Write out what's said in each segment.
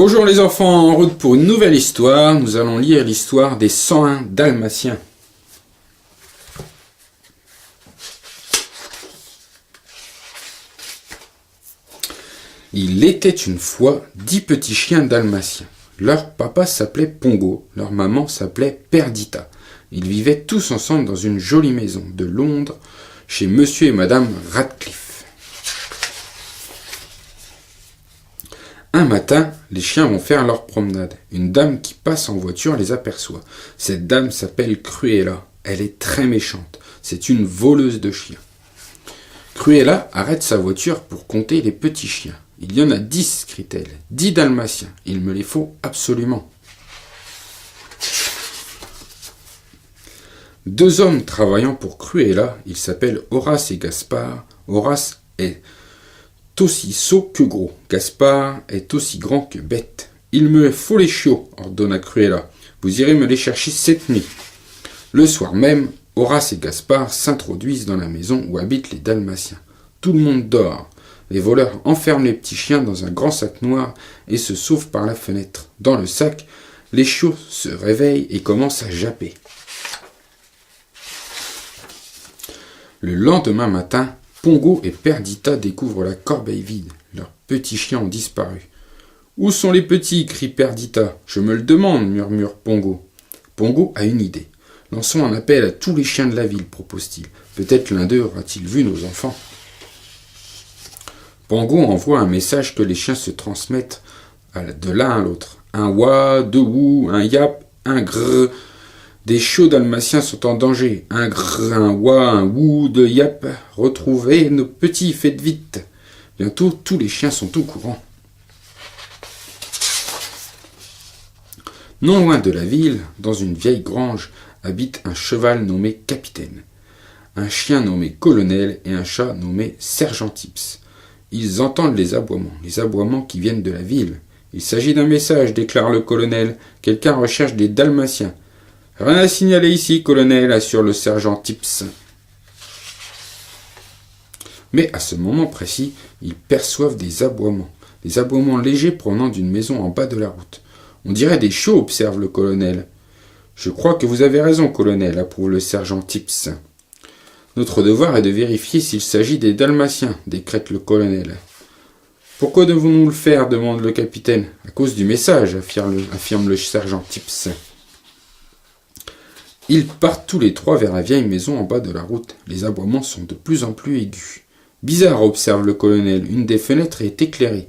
Bonjour les enfants, en route pour une nouvelle histoire. Nous allons lire l'histoire des 101 Dalmatiens. Il était une fois 10 petits chiens dalmatiens. Leur papa s'appelait Pongo, leur maman s'appelait Perdita. Ils vivaient tous ensemble dans une jolie maison de Londres, chez monsieur et madame Radcliffe. Un matin, les chiens vont faire leur promenade. Une dame qui passe en voiture les aperçoit. Cette dame s'appelle Cruella. Elle est très méchante. C'est une voleuse de chiens. Cruella arrête sa voiture pour compter les petits chiens. Il y en a 10, crie-t-elle. 10 dalmatiens. Il me les faut absolument. Deux hommes travaillant pour Cruella, ils s'appellent Horace et Gaspard. Horace est aussi sot que gros. Gaspard est aussi grand que bête. Il me faut les chiots, ordonna Cruella. Vous irez me les chercher cette nuit. Le soir même, Horace et Gaspard s'introduisent dans la maison où habitent les Dalmatiens. Tout le monde dort. Les voleurs enferment les petits chiens dans un grand sac noir et se sauvent par la fenêtre. Dans le sac, les chiots se réveillent et commencent à japper. Le lendemain matin, Pongo et Perdita découvrent la corbeille vide. Leurs petits chiens ont disparu. « Où sont les petits » crie Perdita. « Je me le demande » murmure Pongo. Pongo a une idée. « Lançons un appel à tous les chiens de la ville » propose-t-il. « Peut-être l'un d'eux aura-t-il vu nos enfants ?» Pongo envoie un message que les chiens se transmettent de l'un à l'autre. Un ouah, deux wou, un yap, un grrr. Des chiots dalmatiens sont en danger. Un grrr, un ouah, un wou, deux yap. Retrouvez nos petits, faites vite. Bientôt, tous les chiens sont au courant. Non loin de la ville, dans une vieille grange, habite un cheval nommé Capitaine, un chien nommé Colonel et un chat nommé Sergent Tips. Ils entendent les aboiements qui viennent de la ville. Il s'agit d'un message, déclare le colonel. Quelqu'un recherche des Dalmatiens. Rien à signaler ici, colonel, assure le sergent Tips. Mais à ce moment précis, ils perçoivent des aboiements légers provenant d'une maison en bas de la route. On dirait des chiots, observe le colonel. Je crois que vous avez raison, colonel, approuve le sergent Tips. Notre devoir est de vérifier s'il s'agit des Dalmatiens, décrète le colonel. Pourquoi devons-nous le faire demande le capitaine. À cause du message, affirme le sergent Tips. Ils partent tous les trois vers la vieille maison en bas de la route. Les aboiements sont de plus en plus aigus. Bizarre, observe le colonel. Une des fenêtres est éclairée.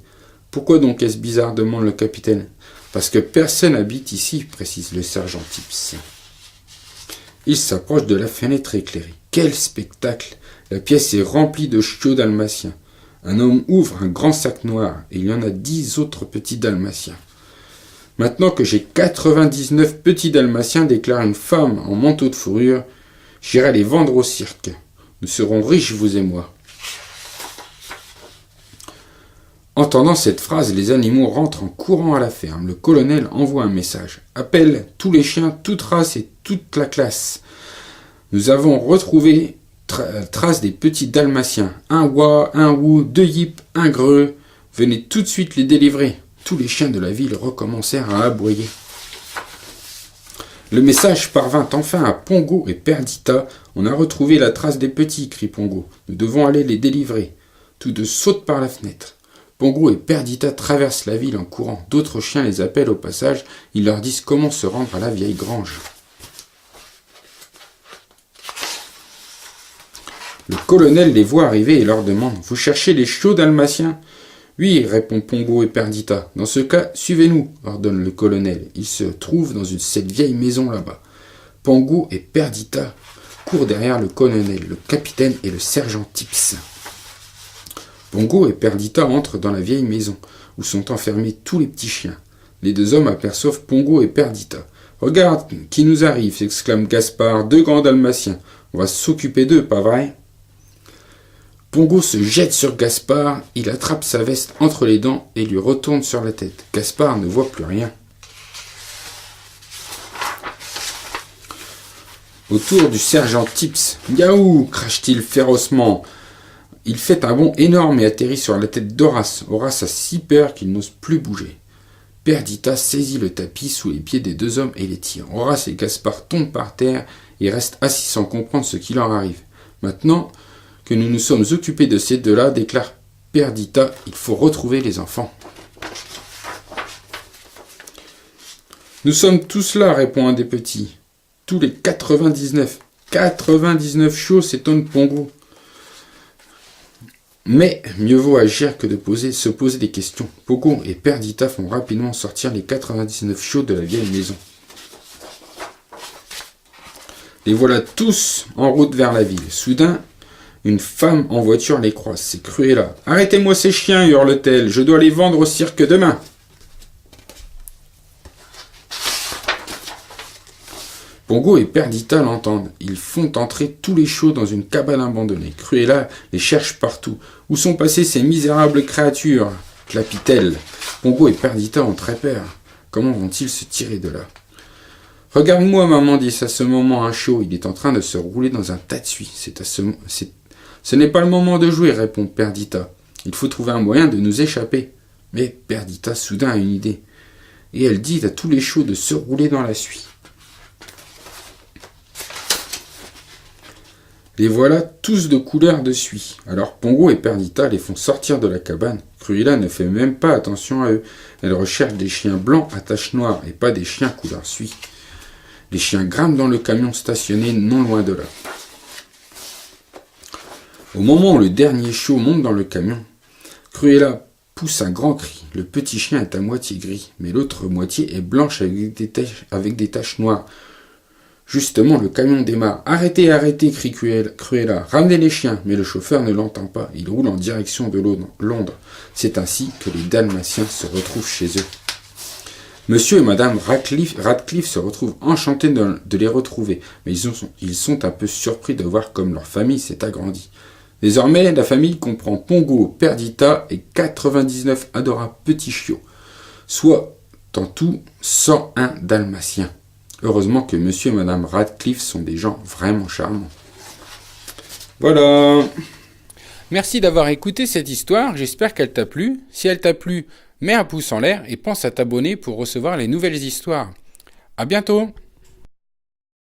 Pourquoi donc est-ce bizarre demande le capitaine. Parce que personne habite ici, précise le sergent Tips. Il s'approche de la fenêtre éclairée. Quel spectacle! La pièce est remplie de chiots dalmatiens. Un homme ouvre un grand sac noir et il y en a 10 autres petits dalmatiens. Maintenant que j'ai 99 petits dalmatiens, déclare une femme en manteau de fourrure, j'irai les vendre au cirque. Nous serons riches, vous et moi. Entendant cette phrase, les animaux rentrent en courant à la ferme. Le colonel envoie un message. Appelle tous les chiens, toute race et toute la classe. Nous avons retrouvé trace des petits dalmatiens. Un ouah, un wou, deux yip, un greux. Venez tout de suite les délivrer. Tous les chiens de la ville recommencèrent à aboyer. Le message parvint enfin à Pongo et Perdita. On a retrouvé la trace des petits, crie Pongo. Nous devons aller les délivrer. Tous deux sautent par la fenêtre. Pongo et Perdita traversent la ville en courant. D'autres chiens les appellent au passage. Ils leur disent comment se rendre à la vieille grange. Le colonel les voit arriver et leur demande « Vous cherchez les chiots dalmatiens ?» « Oui, répond Pongo et Perdita. « Dans ce cas, suivez-nous, ordonne le colonel. Ils se trouvent dans cette vieille maison là-bas. » Pongo et Perdita courent derrière le colonel, le capitaine et le sergent Tips. Pongo et Perdita entrent dans la vieille maison, où sont enfermés tous les petits chiens. Les deux hommes aperçoivent Pongo et Perdita. « Regarde qui nous arrive !» s'exclame Gaspard, 2 grands dalmatiens. « On va s'occuper d'eux, pas vrai ?» Pongo se jette sur Gaspard, il attrape sa veste entre les dents et lui retourne sur la tête. Gaspard ne voit plus rien. Autour du sergent Tips, « Yaou !» crache-t-il férocement. Il fait un bond énorme et atterrit sur la tête d'Horace. Horace a si peur qu'il n'ose plus bouger. Perdita saisit le tapis sous les pieds des deux hommes et les tire. Horace et Gaspard tombent par terre et restent assis sans comprendre ce qui leur arrive. Maintenant que nous nous sommes occupés de ces deux-là, déclare Perdita, il faut retrouver les enfants. Nous sommes tous là, répond un des petits. Tous les 99. 99 chiots, s'étonne Pongo. Mais mieux vaut agir que de se poser des questions. Pongo et Perdita font rapidement sortir les 99 chiots de la vieille maison. Les voilà tous en route vers la ville. Soudain, une femme en voiture les croise. C'est Cruella. « Arrêtez-moi ces chiens !» hurle-t-elle. « Je dois les vendre au cirque demain !» Pongo et Perdita l'entendent. Ils font entrer tous les chiots dans une cabane abandonnée. Cruella les cherche partout. « Où sont passées ces misérables créatures ?» clapit-elle. Pongo et Perdita ont très peur. Comment vont-ils se tirer de là ? « Regarde-moi, maman, dit à ce moment un chiot. Il est en train de se rouler dans un tas de suie. Ce n'est pas le moment de jouer, répond Perdita. Il faut trouver un moyen de nous échapper. Mais Perdita soudain a une idée. Et elle dit à tous les chiots de se rouler dans la suie. Les voilà tous de couleur de suie. Alors Pongo et Perdita les font sortir de la cabane. Cruella ne fait même pas attention à eux. Elle recherche des chiens blancs à taches noires et pas des chiens couleur suie. Les chiens grimpent dans le camion stationné non loin de là. Au moment où le dernier chiot monte dans le camion, Cruella pousse un grand cri. Le petit chien est à moitié gris, mais l'autre moitié est blanche avec des taches noires. Justement, le camion démarre. « Arrêtez, arrêtez !» crie Cruella. « Ramenez les chiens !» Mais le chauffeur ne l'entend pas. Il roule en direction de Londres. C'est ainsi que les Dalmatiens se retrouvent chez eux. Monsieur et Madame Radcliffe se retrouvent enchantés de les retrouver, mais ils sont un peu surpris de voir comme leur famille s'est agrandie. Désormais, la famille comprend Pongo, Perdita et 99 adorables petits chiots, soit en tout 101 Dalmatiens. Heureusement que Monsieur et Madame Radcliffe sont des gens vraiment charmants. Voilà. Merci d'avoir écouté cette histoire, j'espère qu'elle t'a plu. Si elle t'a plu, mets un pouce en l'air et pense à t'abonner pour recevoir les nouvelles histoires. À bientôt!